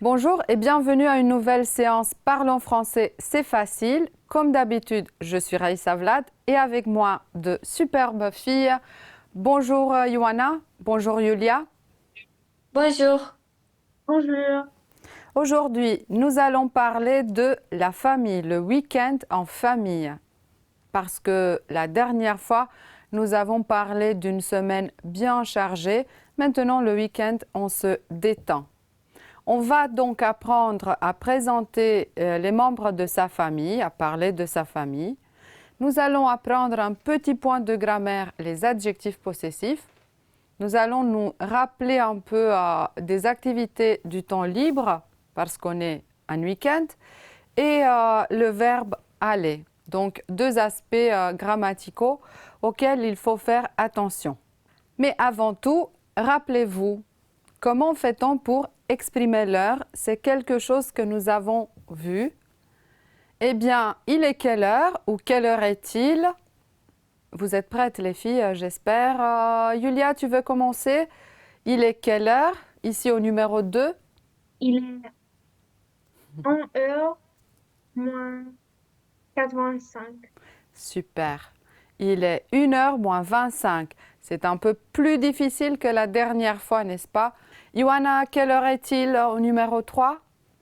Bonjour et bienvenue à une nouvelle séance Parlons français, c'est facile. Comme d'habitude, je suis Raïssa Vlad et avec moi de superbes filles. Bonjour Ioana, bonjour Julia. Bonjour. Bonjour. Aujourd'hui, nous allons parler de la famille, le week-end en famille. Parce que la dernière fois, nous avons parlé d'une semaine bien chargée. Maintenant, le week-end, on se détend. On va donc apprendre à présenter les membres de sa famille, à parler de sa famille. Nous allons apprendre un petit point de grammaire, les adjectifs possessifs. Nous allons nous rappeler un peu des activités du temps libre, parce qu'on est un week-end, et le verbe aller. Donc, deux aspects grammaticaux auxquels il faut faire attention. Mais avant tout, rappelez-vous, comment fait-on pour exprimer l'heure? C'est quelque chose que nous avons vu. Eh bien, il est quelle heure ou quelle heure est-il? Vous êtes prêtes les filles, j'espère. Julia, tu veux commencer? Il est quelle heure? Ici au numéro 2. Il est 1h moins 85. Super. Il est 1h moins 25. C'est un peu plus difficile que la dernière fois, n'est-ce pas? Ioana, quelle heure est-il au numéro 3?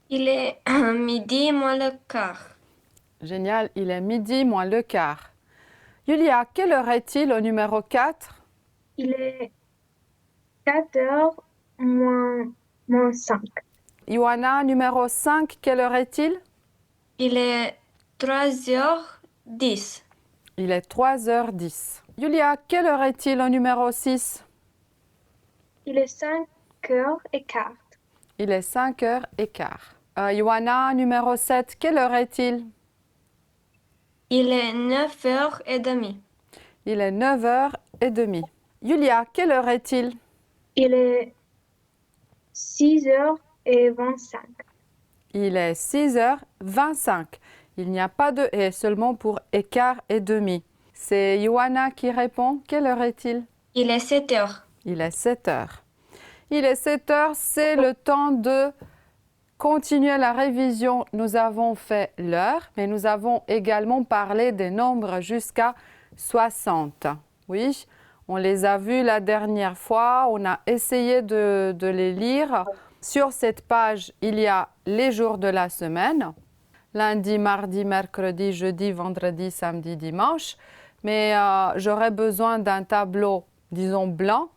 Il est midi moins le quart. Génial, il est midi moins le quart. Julia, quelle heure est-il au numéro 4? Il est 4h moins 5. Ioana, numéro 5, quelle heure est-il? Il est 3h10. Il est 3h10. Julia, quelle heure est-il au numéro 6? Il est 5h15. Il est 5h15. Ioana, numéro 7, quelle heure est-il? Il est 9h30. Il est 9h30. Julia, quelle heure est-il? Il est 6h25. Il est 6h25. Il n'y a pas de « et », seulement pour écart et demi. C'est Ioana qui répond. Quelle heure est-il? Il est 7h. Il est 7h. Il est 7h, c'est le temps de continuer la révision. Nous avons fait l'heure, mais nous avons également parlé des nombres jusqu'à 60. Oui, on les a vus la dernière fois, on a essayé de les lire. Sur cette page, il y a les jours de la semaine. Lundi, mardi, mercredi, jeudi, vendredi, samedi, dimanche. Mais j'aurais besoin d'un tableau, disons, blanc.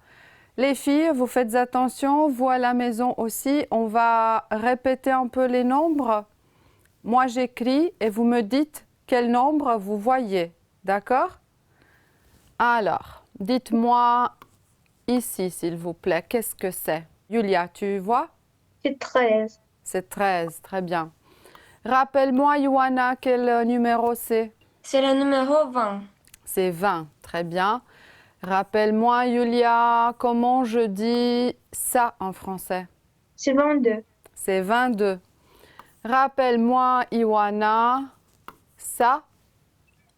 Les filles, vous faites attention, vous à la maison aussi, on va répéter un peu les nombres. Moi, j'écris et vous me dites quel nombre vous voyez, d'accord? Alors, dites-moi ici, s'il vous plaît, qu'est-ce que c'est? Julia, tu vois? C'est 13. C'est 13, très bien. Rappelle-moi, Ioana, quel numéro c'est? C'est le numéro 20. C'est 20, très bien. Rappelle-moi, Julia, comment je dis ça en français? C'est 22. C'est 22. Rappelle-moi, Ioana, ça,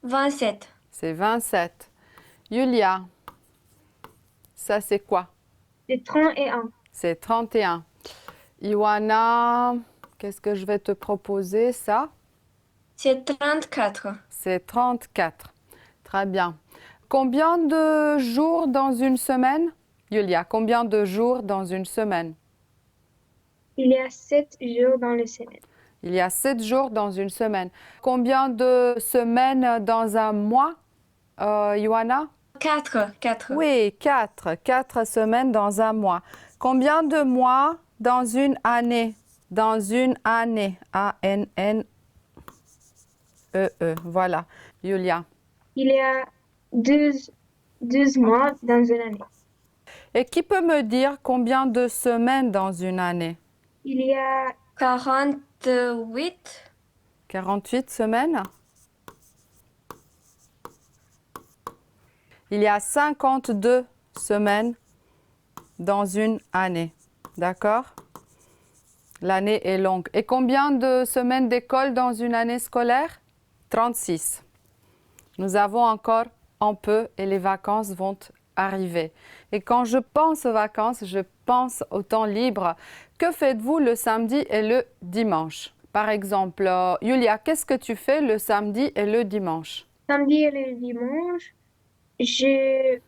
27. c'est 27. Julia, ça c'est quoi? C'est 31. C'est 31. Ioana, qu'est-ce que je vais te proposer? Ça, C'est 34. c'est 34. Très bien. Combien de jours dans une semaine? Julia, combien de jours dans une semaine? Il y a 7 jours dans la semaine. Il y a 7 jours dans une semaine. Combien de semaines dans un mois, Ioana? 4. Oui, 4. 4 semaines dans un mois. Combien de mois dans une année? Dans une année. A-N-N-E-E. Voilà. Julia. Il y a 12 mois dans une année. Et qui peut me dire combien de semaines dans une année? Il y a 48. 48 semaines? Il y a 52 semaines dans une année. D'accord? L'année est longue. Et combien de semaines d'école dans une année scolaire? 36. Nous avons encore un peu et les vacances vont arriver. Et quand je pense aux vacances, je pense au temps libre. Que faites-vous le samedi et le dimanche? Par exemple, Julia, qu'est-ce que tu fais le samedi et le dimanche? Samedi et le dimanche, je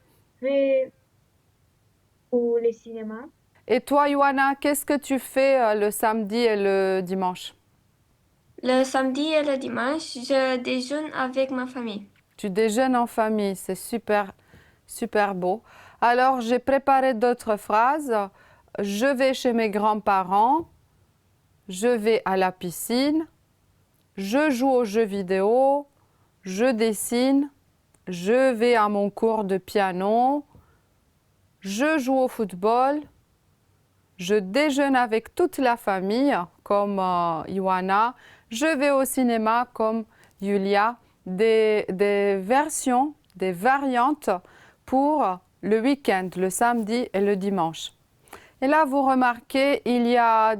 vais au cinéma. Et toi, Ioana, qu'est-ce que tu fais le samedi et le dimanche? Le samedi et le dimanche, je déjeune avec ma famille. Tu déjeunes en famille, c'est super, super beau. Alors, j'ai préparé d'autres phrases. Je vais chez mes grands-parents. Je vais à la piscine. Je joue aux jeux vidéo. Je dessine. Je vais à mon cours de piano. Je joue au football. Je déjeune avec toute la famille, comme Ioana. Je vais au cinéma, comme Julia. Des versions, des variantes pour le week-end, le samedi et le dimanche. Et là, vous remarquez, il y a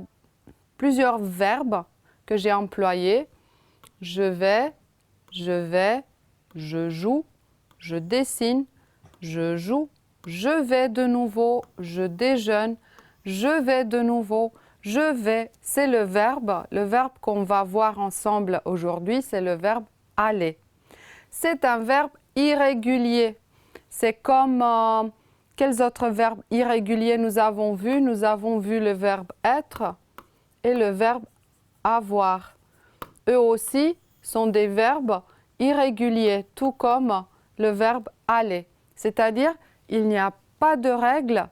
plusieurs verbes que j'ai employés. Je vais, je joue, je dessine, je joue, je vais de nouveau, je déjeune, je vais de nouveau, je vais. C'est le verbe qu'on va voir ensemble aujourd'hui, c'est le verbe aller. C'est un verbe irrégulier. C'est comme quels autres verbes irréguliers nous avons vus? Nous avons vu le verbe être et le verbe avoir. Eux aussi sont des verbes irréguliers, tout comme le verbe aller. C'est-à-dire, il n'y a pas de règles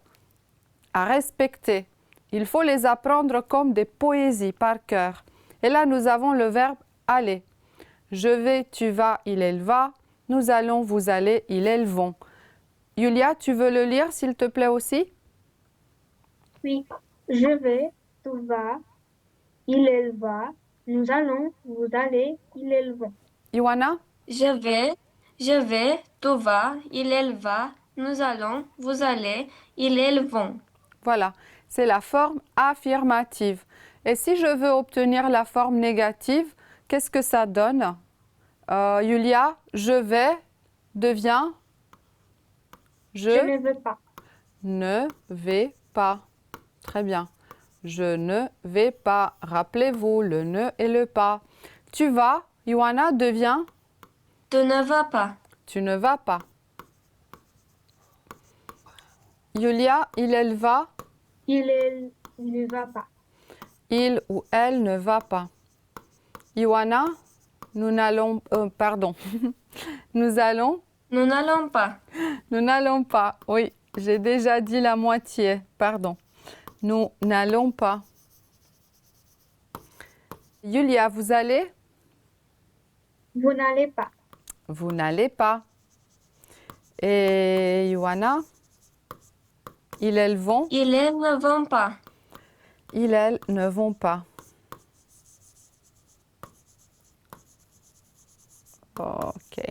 à respecter. Il faut les apprendre comme des poésies par cœur. Et là, nous avons le verbe aller. Je vais, tu vas, il, elle va. Nous allons, vous allez, ils, elles vont. Julia, tu veux le lire s'il te plaît aussi? Oui, je vais, tu vas, il, elle va, nous allons, vous allez, ils, elles vont. Ioana? Je vais, tu vas, il, elle va, nous allons, vous allez, ils, elles vont. Voilà, c'est la forme affirmative. Et si je veux obtenir la forme négative, qu'est-ce que ça donne? Julia, je vais devient Je ne veux pas. ne vais pas. Très bien. Je ne vais pas. Rappelez-vous le ne et le pas. Tu vas, Ioana, devient Tu ne vas pas. tu ne vas pas. Julia, il, elle va. Il, elle ne va pas. Il ou elle ne va pas. Ioana, nous n'allons... pardon. Nous allons... Nous n'allons pas. Nous n'allons pas. Oui, j'ai déjà dit la moitié. Pardon. Nous n'allons pas. Julia, vous allez? Vous n'allez pas. Vous n'allez pas. Et Ioana? Ils, elles vont? Ils, elles ne vont pas. Ils, elles ne vont pas. Ok.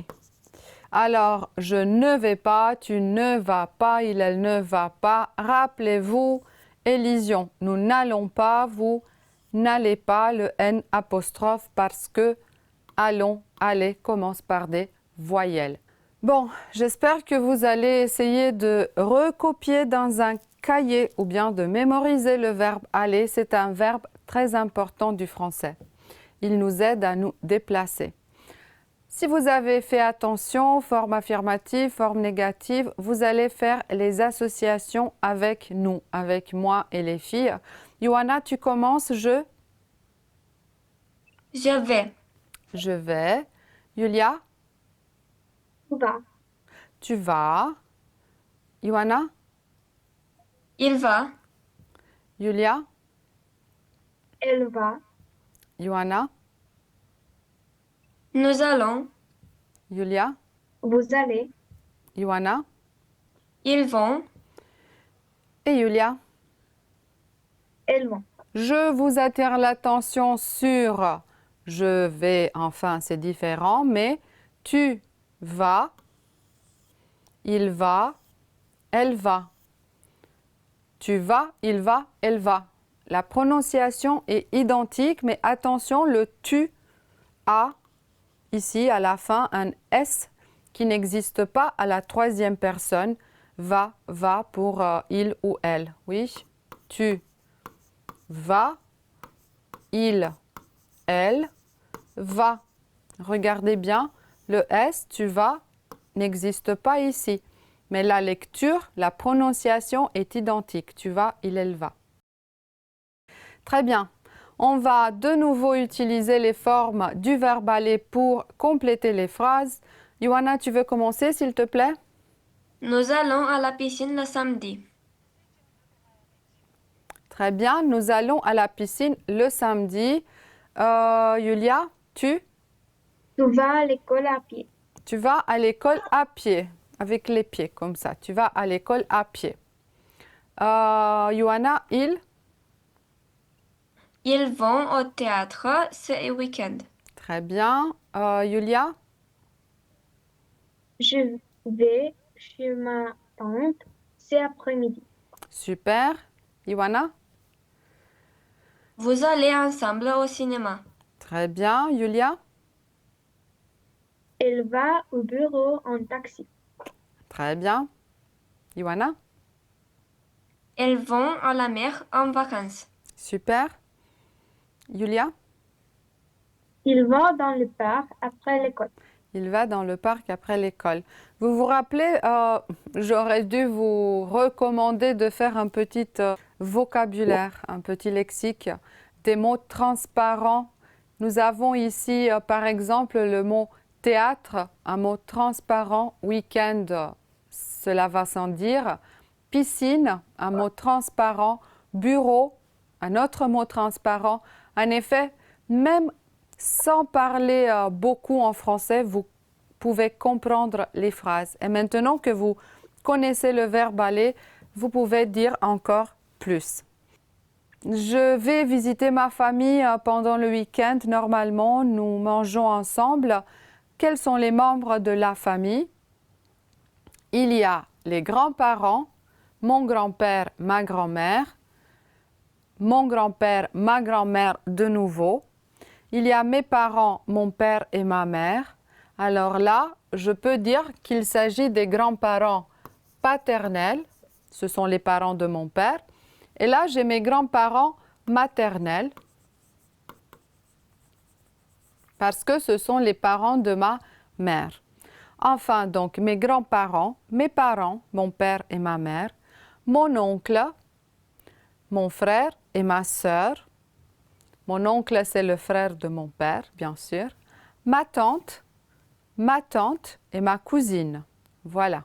Alors, je ne vais pas, tu ne vas pas, il, elle ne va pas. Rappelez-vous, élision. Nous n'allons pas, vous n'allez pas, le N apostrophe parce que allons, aller commence par des voyelles. Bon, j'espère que vous allez essayer de recopier dans un cahier ou bien de mémoriser le verbe aller. C'est un verbe très important du français. Il nous aide à nous déplacer. Si vous avez fait attention, forme affirmative, forme négative, vous allez faire les associations avec nous, avec moi et les filles. Ioana, tu commences, Je vais. Je vais. Julia, Tu vas. tu vas. Ioana, Il va. Julia, Elle va. Ioana, Nous allons. Julia, Vous allez. Ioana Ils vont. et Julia. Elles vont. Je vous attire l'attention sur je vais, enfin c'est différent, mais tu vas, il va, elle va. Tu vas, il va, elle va. La prononciation est identique, mais attention, le tu a ici à la fin un S qui n'existe pas à la troisième personne. va pour il ou elle. Oui, tu vas, il, elle, va. Regardez bien, le S, tu vas, n'existe pas ici. Mais la lecture, la prononciation est identique. Tu vas, il, elle, va. Très bien. On va de nouveau utiliser les formes du verbe aller pour compléter les phrases. Ioana, tu veux commencer, s'il te plaît? Nous allons à la piscine le samedi. Très bien. Nous allons à la piscine le samedi. Julia, tu vas à l'école à pied. Tu vas à l'école à pied, avec les pieds comme ça. Tu vas à l'école à pied. Ioana, Ils vont au théâtre ce week-end. Très bien. Julia, Je vais chez ma tante cet après-midi. super. Ioana, Vous allez ensemble au cinéma. très bien. Julia, Elle va au bureau en taxi. très bien. Ioana, Elles vont à la mer en vacances. super. Julia, Il va dans le parc après l'école. il va dans le parc après l'école. Vous vous rappelez, j'aurais dû vous recommander de faire un petit vocabulaire, un petit lexique, des mots transparents. Nous avons ici, par exemple, le mot théâtre, un mot transparent, week-end, cela va sans dire. Piscine, un mot transparent. Bureau, un autre mot transparent. En effet, même sans parler beaucoup en français, vous pouvez comprendre les phrases. Et maintenant que vous connaissez le verbe aller, vous pouvez dire encore plus. Je vais visiter ma famille pendant le week-end. Normalement, nous mangeons ensemble. Quels sont les membres de la famille? Il y a les grands-parents, mon grand-père, ma grand-mère, mon grand-père, ma grand-mère de nouveau. Il y a mes parents, mon père et ma mère. Alors là, je peux dire qu'il s'agit des grands-parents paternels. Ce sont les parents de mon père. Et là, j'ai mes grands-parents maternels parce que ce sont les parents de ma mère. Enfin, donc, mes grands-parents, mes parents, mon père et ma mère, mon oncle, mon frère et ma sœur. Mon oncle, c'est le frère de mon père, bien sûr. Ma tante et ma cousine. Voilà.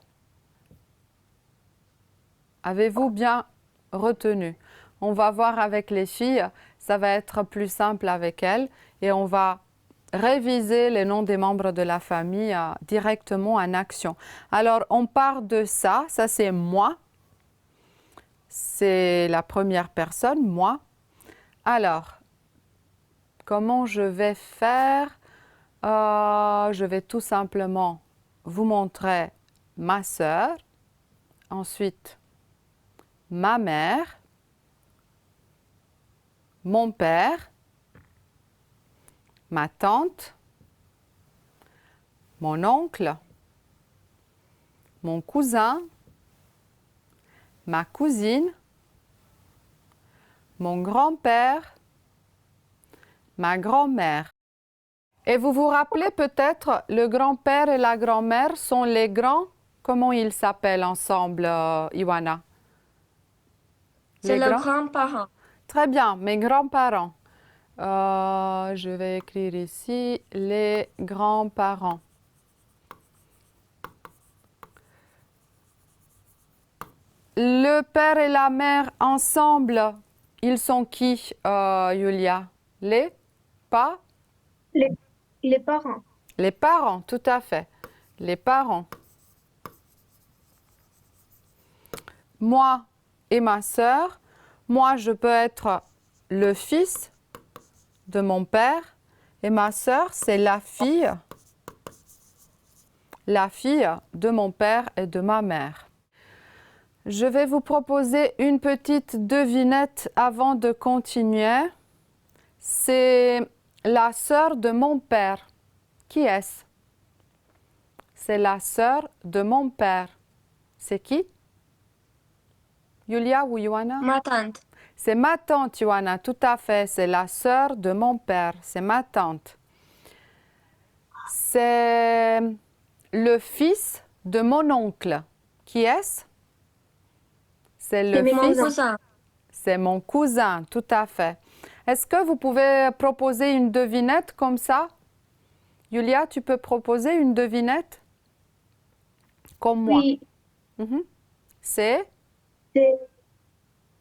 Avez-vous bien retenu? On va voir avec les filles, ça va être plus simple avec elles et on va réviser les noms des membres de la famille directement en action. Alors, on part de ça, ça c'est moi. C'est la première personne, moi. Alors, comment je vais faire? Je vais tout simplement vous montrer ma sœur, ensuite ma mère, mon père, ma tante, mon oncle, mon cousin, ma cousine, mon grand-père, ma grand-mère. Et vous vous rappelez peut-être, le grand-père et la grand-mère sont les grands. Comment ils s'appellent ensemble, Ioana? C'est le grand-parent. Très bien, mes grands-parents. Je vais écrire ici les grands-parents. Le père et la mère ensemble, ils sont qui, Julia? Les parents. Les parents, tout à fait. Les parents. Moi et ma sœur, moi je peux être le fils de mon père et ma sœur c'est la fille de mon père et de ma mère. Je vais vous proposer une petite devinette avant de continuer. C'est la sœur de mon père. Qui est-ce? C'est la sœur de mon père. C'est qui? Yulia ou Ioana? Ma tante. C'est ma tante, Ioana, tout à fait. C'est la sœur de mon père. C'est ma tante. C'est le fils de mon oncle. Qui est-ce? C'est le mes Mon fils. cousin. C'est mon cousin, tout à fait. Est-ce que vous pouvez proposer une devinette comme ça? Yulia, tu peux proposer une devinette? Comme moi. Oui, Mhm. C'est? c'est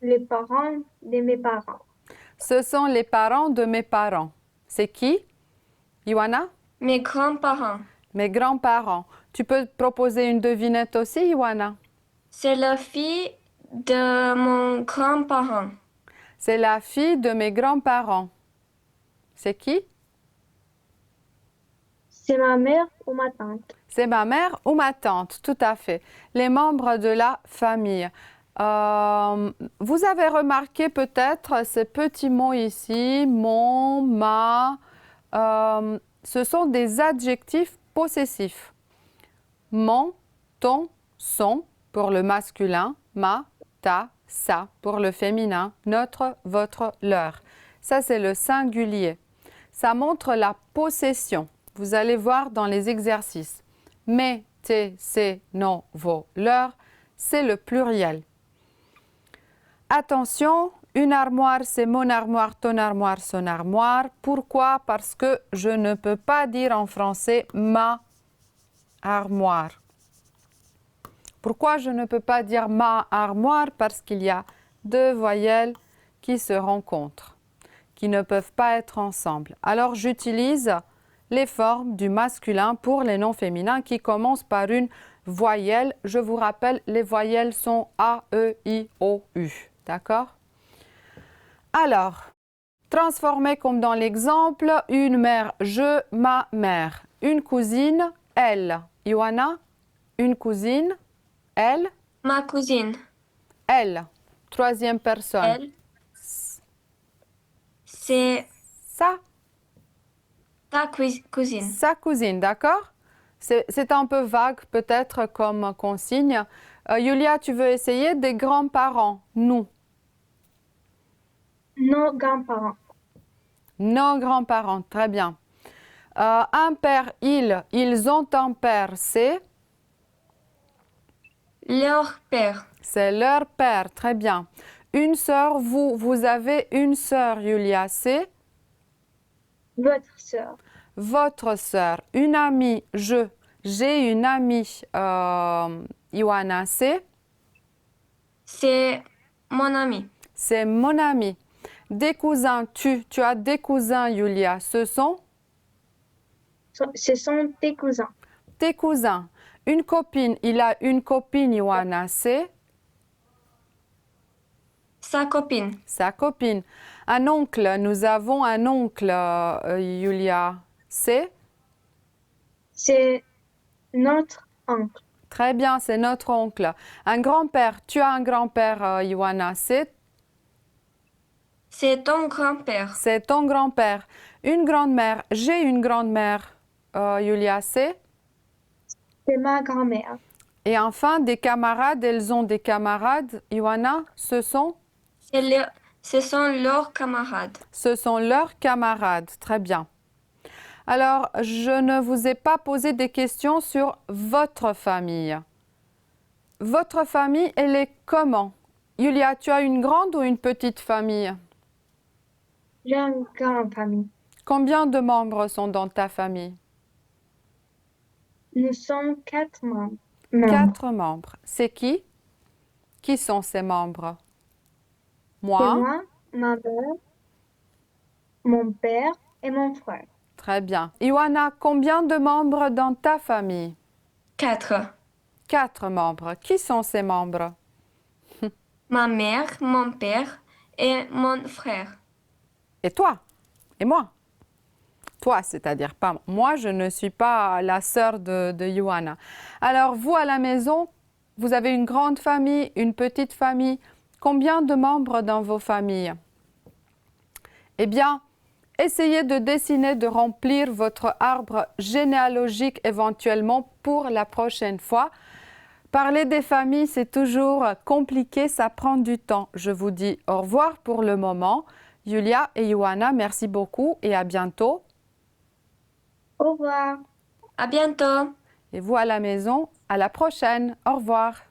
les parents de mes parents. Ce sont les parents de mes parents. C'est qui? Ioana? Mes grands-parents. Mes grands-parents. Tu peux proposer une devinette aussi, Ioana? C'est la fille de mon grand-parent. C'est la fille de mes grands-parents. C'est qui? C'est ma mère ou ma tante. C'est ma mère ou ma tante, tout à fait. Les membres de la famille. Vous avez remarqué peut-être ces petits mots ici, mon, ma. Ce sont des adjectifs possessifs. Mon, ton, son pour le masculin, ma, ta, sa pour le féminin, notre, votre, leur. Ça, c'est le singulier. Ça montre la possession. Vous allez voir dans les exercices. Mes, tes, ses, nos, vos, leurs, c'est le pluriel. Attention, une armoire, c'est mon armoire, ton armoire, son armoire. Pourquoi? Parce que je ne peux pas dire en français ma armoire. Pourquoi je ne peux pas dire ma armoire? Parce qu'il y a deux voyelles qui se rencontrent, qui ne peuvent pas être ensemble. Alors j'utilise les formes du masculin pour les noms féminins qui commencent par une voyelle. Je vous rappelle, les voyelles sont A, E, I, O, U. D'accord? Alors, transformer comme dans l'exemple, une mère, je, ma mère. Une cousine, elle. Ioana, une cousine, elle, Ma cousine. elle. Troisième personne. Elle. C'est Ça, ta cousine. sa cousine, d'accord? C'est un peu vague peut-être comme consigne. Yulia, tu veux essayer des grands-parents? Nous. Nos grands-parents. Nos grands-parents, très bien. Un père, ils ont un père, c'est Leur père. leur père, très bien. Une sœur, vous avez une sœur, Yulia, c'est Votre sœur. votre sœur. Une amie, j'ai une amie, Ioana, c'est Mon ami. mon ami. Des cousins, tu as des cousins, Yulia, ce sont Ce sont tes cousins. tes cousins. Une copine, il a une copine, Ioana, c'est Sa copine. sa copine. Un oncle, nous avons un oncle, Yulia, c'est C'est notre oncle. très bien, c'est notre oncle. Un grand-père, tu as un grand-père, Ioana, c'est Ton grand-père. ton grand-père. Une grand-mère, j'ai une grand-mère, Yulia, c'est C'est ma grand-mère. et enfin, des camarades, elles ont des camarades, Ioana, ce sont Ce sont leurs camarades. leurs camarades. Très bien. Alors, je ne vous ai pas posé des questions sur votre famille. Votre famille, elle est comment? Yulia, tu as une grande ou une petite famille? J'ai une grande famille. Combien de membres sont dans ta famille? Nous sommes 4 membres. 4 membres. C'est qui? Qui sont ces membres? C'est Moi. moi, ma mère, mon père et mon frère. Très bien. Ioana, combien de membres dans ta famille? 4. 4 membres. Qui sont ces membres? Ma mère, mon père et mon frère. Et toi? Et moi? Toi, c'est-à-dire pas moi, je ne suis pas la sœur de Ioana. Alors, vous à la maison, vous avez une grande famille, une petite famille. Combien de membres dans vos familles? Eh bien, essayez de dessiner, de remplir votre arbre généalogique éventuellement pour la prochaine fois. Parler des familles, c'est toujours compliqué, ça prend du temps. Je vous dis au revoir pour le moment. Julia et Ioana, merci beaucoup et à bientôt. Au revoir. À bientôt. Et vous à la maison, à la prochaine. Au revoir.